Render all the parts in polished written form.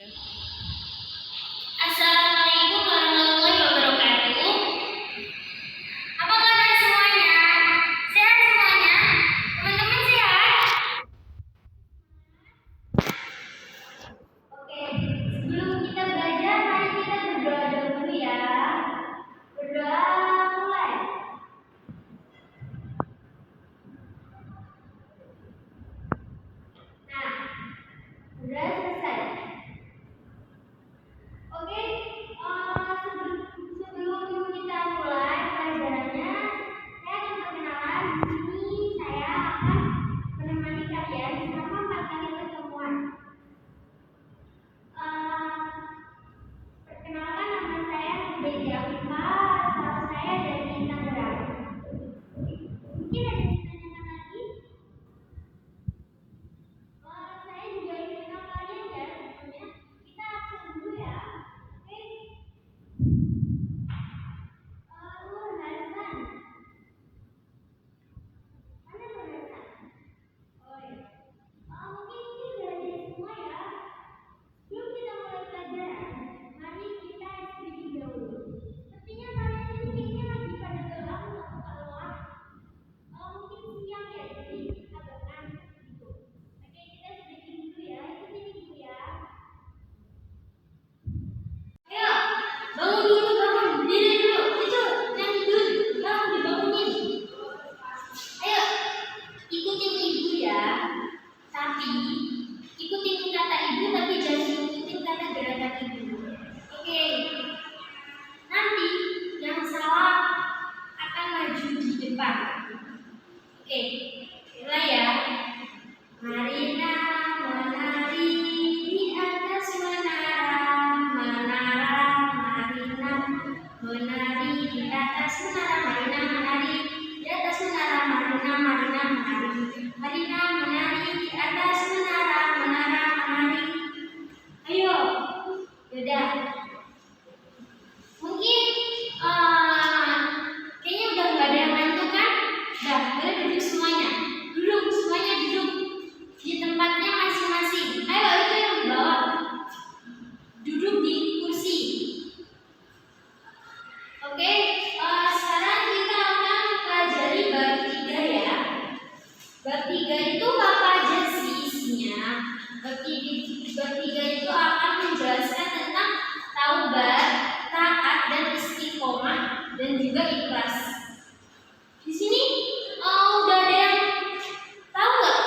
Assalamualaikum warahmatullahi wabarakatuh. Apa kabar semuanya? Sehat semuanya? Teman-teman sehat? Oke, sebelum kita belajar, mari kita berdoa dulu ya. Berdoa mulai. Nah, sudah selesai. Oke, sebelum kita mulai pelajarannya, saya akan perkenalan. Di sini saya akan menemani kalian selama 4 kali pertemuan. Perkenalkan, nama saya Bedi Alifa, asal saya dari Tangerang. Mungkin ada yang ditanyakan lagi? Saya juga ingin kenal kalian ya. Sebelumnya kita absen dulu ya. Oke. Nur Hasan. Mana Nur Hasan? Oh ya. Mungkin ini sudah jadi semua ya. Sebelum kita mulai pelajaran, mari kita explain dahulu. Sepertinya kalian ini kayaknya lagi pada gelap atau keluar. Mungkin siang ya, jadi agak ngantuk gitu. Oke, kita sedikit dulu ya. Ikutin ibu ya. Ayo, bangun dulu, bangun. Berdiri dulu. Itu, yang tidur. Bangun, dibangunin. Ayo, ikutin ibu ya. Tapi, ikutin kata ibu, tapi jangan ikutin kata gerakan ibu. Oke. Nanti, yang salah akan maju di depan. Oke, mulai ya. Marina menari di atas menara, Marina menari di atas menara, Marina menari di atas menara, Marina menari, Marina menari di atas menara, menari. Ayo, yaudah. Mungkin kayaknya udah nggak ada yang ngantuk kan? Udah, boleh duduk semuanya. Duduk, semuanya duduk di tempatnya masing-masing. Ayo, itu yang di bawah. Duduk di kursi. Oke, sekarang kita akan mempelajari bab 3 ya. Bab 3 itu apa aja sih isinya? Bab 3 itu akan menjelaskan tentang taubat, taat dan istiqomah dan juga ikhlas. Di sini udah ada yang tahu nggak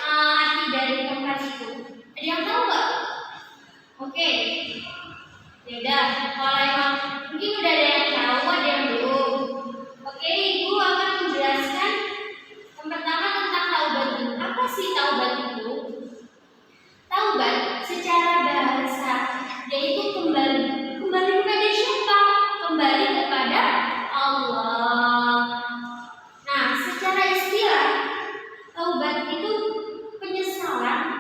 arti dari keempat itu? Ada yang tahu nggak? Oke, yaudah. Kalau emang mungkin udah ada yang tahu, ada yang belum. Oke, ibu akan menjelaskan yang pertama tentang taubat itu. Apa sih taubat itu? Taubat secara bahasa yaitu kembali kepada siapa? Kembali kepada Allah. Nah, secara istilah taubat itu penyesalan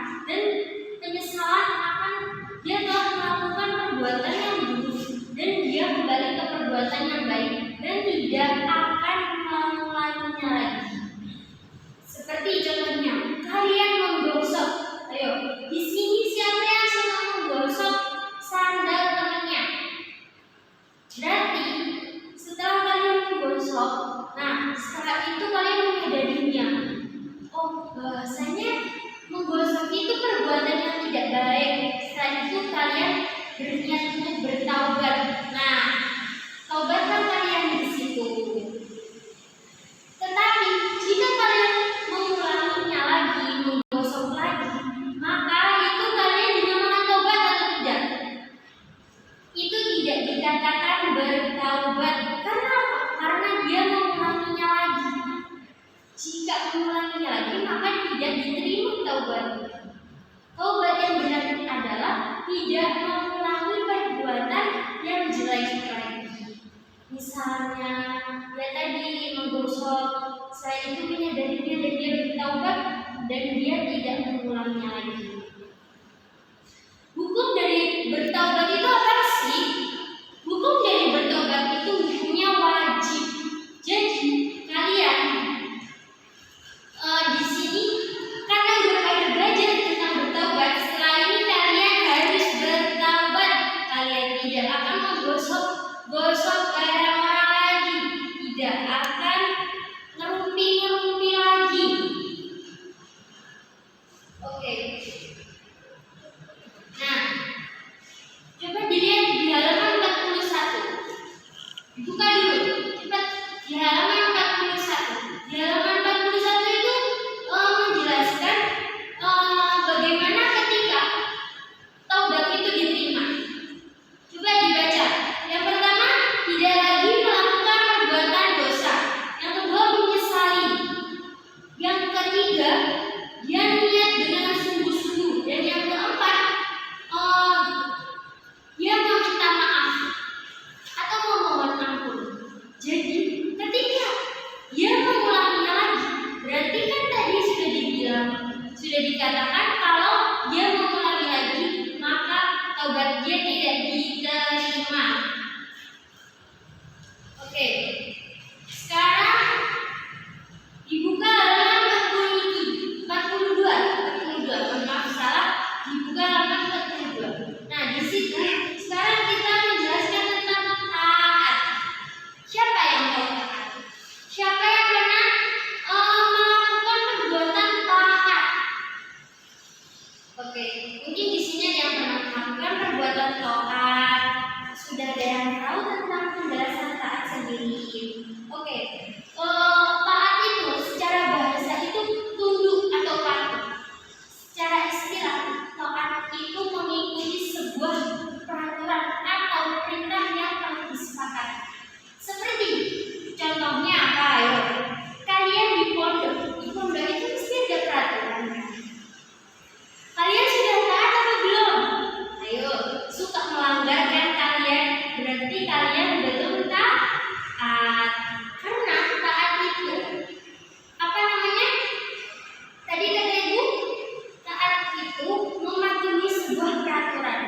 akan dia telah melakukan perbuatan yang buruk dan dia kembali ke perbuatan yang baik dan tidak akan mengulanginya lagi. Seperti contohnya, kalian menggosok. Ayo, di sini siapa yang suka menggosok sandal temannya? Berarti setelah kalian menggosok, nah setelah itu kalian menyadarinya, oh bahwasanya menggosok itu perbuatan yang tidak baik. Setelah itu kalian berniat untuk bertaubat. Nah, taubatlah kalian di situ. Tetapi jika kalian mengulanginya lagi, menggosok lagi, maka itu kalian dinamakan taubat atau tidak? Itu tidak dikatakan bertaubat. Karena apa? Karena dia mengulanginya lagi. Jika mengulanginya lagi, maka tidak diterima taubat. Taubat yang benar adalah tidak mengulangi perbuatan yang jelek lagi. Misalnya, dia tadi menggosok, selain itu menyadarinya dan dia bertaubat dan dia tidak mengulanginya lagi. Hukum dari bertaubat itu apa sih? Hukum dari bertaubat itu hukumnya wajib. Jadi kalian di sini karena udah pada belajar tentang bertaubat, setelah ini kalian harus tobatnya tidak diterima. Oke. Sekarang dibuka halaman 42. Maaf salah. Dibuka halaman 42. Nah, di situ sekarang kita menjelaskan tentang taat. Siapa yang tahu taat? Siapa yang pernah melakukan perbuatan taat? Oke, mungkin di sini ada yang pernah melakukan perbuatan taat. Sudah ada yang tahu tentang penjelasan taat sendiri. Oke, taat itu secara bahasa itu tunduk atau patuh. Secara istilah, taat itu mengikuti sebuah peraturan atau perintah yang telah disepakati. Seperti contohnya apa? Ayo, kalian di pondok itu mesti ada peraturan. Kalian sudah taat atau belum? Ayo, suka melanggar kan kalian? Berarti kalian belum taat. Karena taat itu apa namanya? Tadi kata Ibu, taat itu mematuhi sebuah peraturan,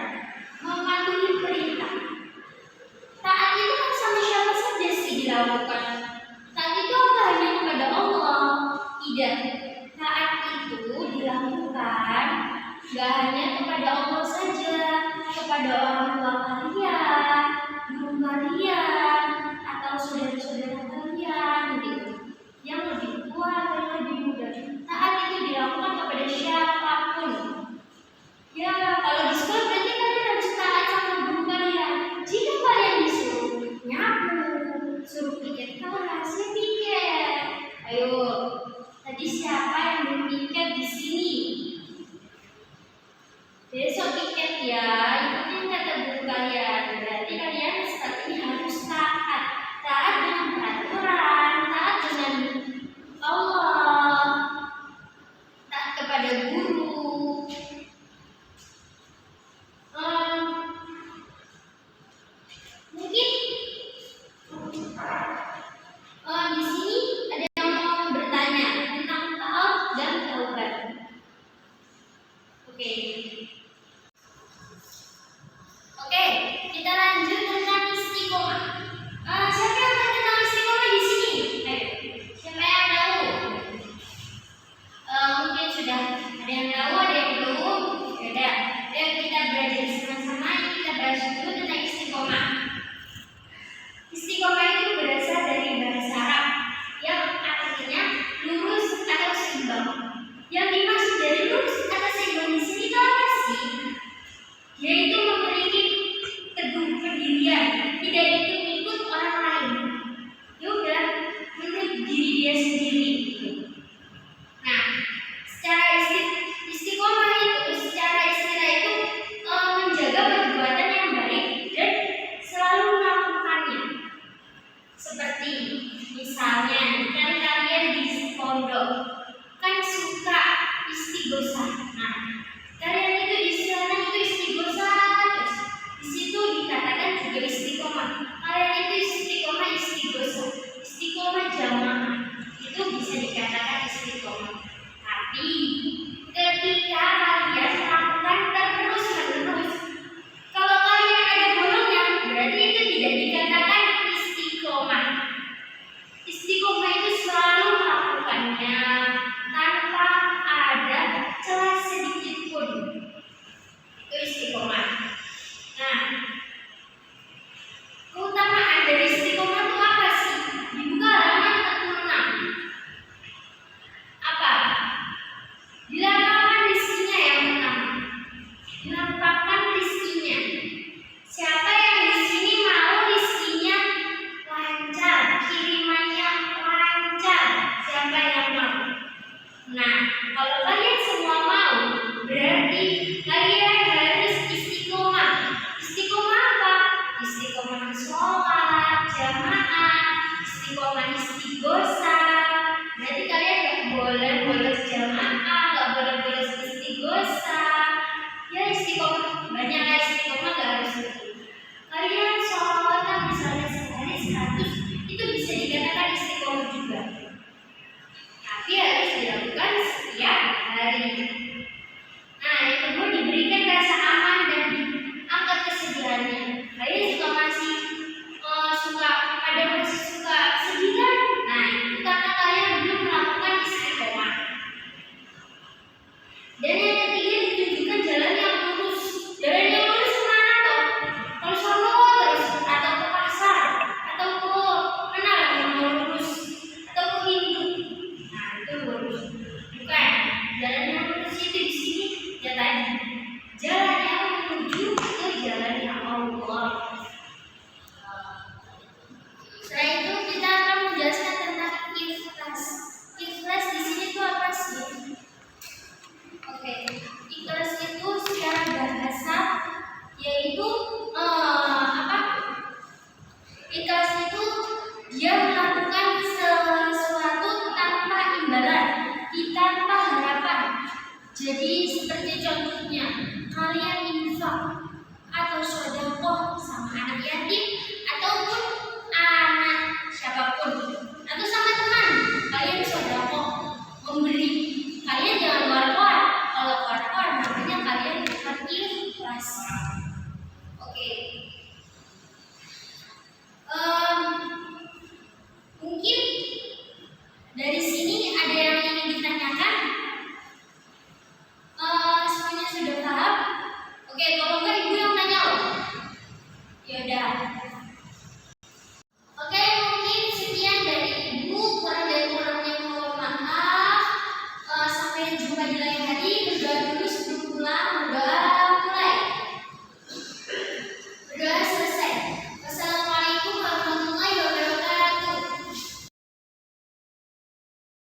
mematuhi perintah. Taat itu kan sama siapa saja sih dilakukan. Taat itu apa hanya kepada Allah? Tidak. Taat itu dilakukan gak hanya kepada Allah saja, kepada orang tua kalian, guru kalian, atau saudara-saudara kalian gitu, yang lebih tua atau lebih muda. Taat itu dilakukan kepada siapapun. Ya, kalau di sekolah berarti kalian harus taat sama guru kalian. Jika kalian disuruh nyapu, suruh piket kelas, ya piket. Ayo, tadi siapa yang berpiket di sini? Besok piket ya, ikutin kata guru kalian.